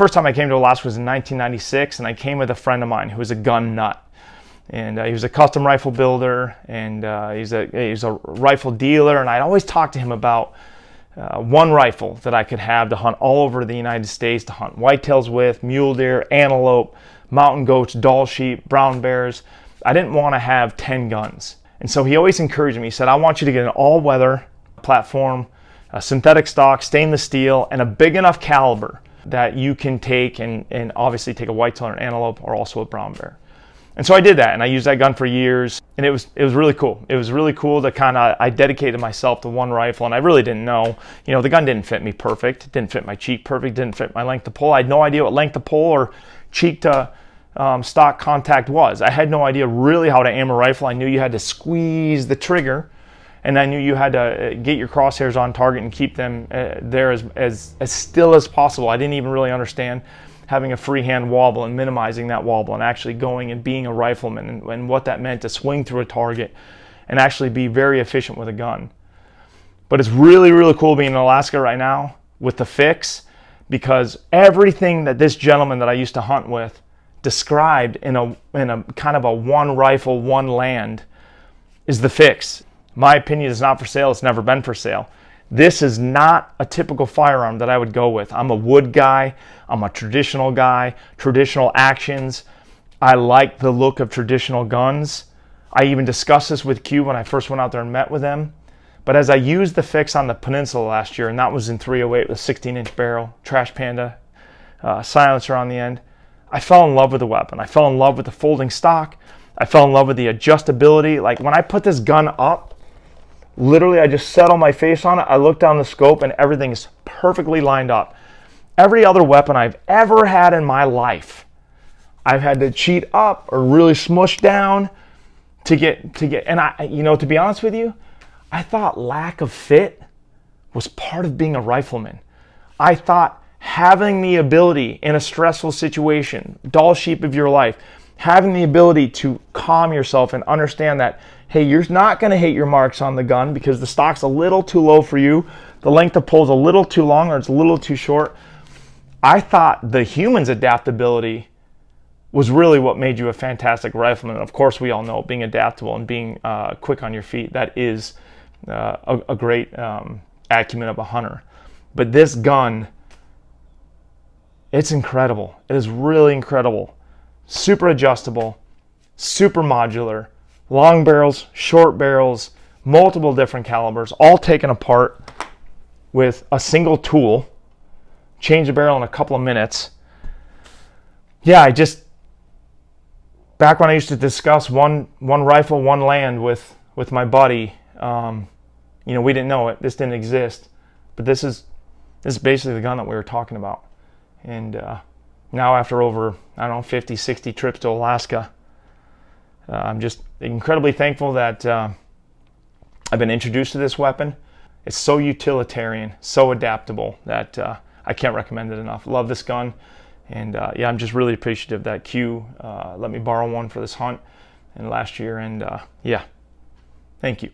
first time I came to Alaska was in 1996, and I came with a friend of mine who was a gun nut. And he was a custom rifle builder, and he's a rifle dealer, and I'd always talk to him about one rifle that I could have to hunt all over the United States, to hunt whitetails with, mule deer, antelope, mountain goats, Dall sheep, brown bears. I didn't want to have 10 guns. And so he always encouraged me. He said, I want you to get an all-weather platform, a synthetic stock, stainless steel, and a big enough caliber that you can take and obviously take a whitetail or an antelope or also a brown bear. And so I did that, and I used that gun for years, and it was really cool. It was really cool to I dedicated myself to one rifle, and I really didn't know, the gun didn't fit me perfect. It didn't fit my cheek perfect, didn't fit my length of pull. I had no idea what length of pull or cheek to stock contact was. I had no idea really how to aim a rifle. I knew you had to squeeze the trigger, and I knew you had to get your crosshairs on target and keep them there as still as possible. I didn't even really understand having a freehand wobble and minimizing that wobble and actually going and being a rifleman and what that meant to swing through a target and actually be very efficient with a gun. But it's really, really cool being in Alaska right now with the fix, because everything that this gentleman that I used to hunt with described in a kind of a one rifle, one land is the fix. My opinion is not for sale. It's never been for sale. This is not a typical firearm that I would go with. I'm a wood guy. I'm a traditional guy. Traditional actions. I like the look of traditional guns. I even discussed this with Q when I first went out there and met with him. But as I used the fix on the peninsula last year, and that was in 308 with a 16-inch barrel, Trash Panda, silencer on the end, I fell in love with the weapon. I fell in love with the folding stock. I fell in love with the adjustability. Like when I put this gun up, literally, I just settle my face on it. I look down the scope and everything is perfectly lined up. Every other weapon I've ever had in my life, I've had to cheat up or really smush down to get. And to be honest with you, I thought lack of fit was part of being a rifleman. I thought having the ability in a stressful situation, Dall sheep of your life, having the ability to calm yourself and understand that, hey, you're not going to hit your marks on the gun because the stock's a little too low for you, the length of pull is a little too long or it's a little too short. I thought the human's adaptability was really what made you a fantastic rifleman. And of course, we all know being adaptable and being quick on your feet, that is a great acumen of a hunter. But this gun, it's incredible. It is really incredible. Super adjustable, super modular, long barrels, short barrels, multiple different calibers, all taken apart with a single tool. Change the barrel in a couple of minutes. Yeah, back when I used to discuss one rifle, one land with my buddy, we didn't know it. This didn't exist. But this is basically the gun that we were talking about. And now after over, 50, 60 trips to Alaska, I'm just incredibly thankful that I've been introduced to this weapon. It's so utilitarian, so adaptable that I can't recommend it enough. Love this gun. And I'm just really appreciative that Q let me borrow one for this hunt and last year. And thank you.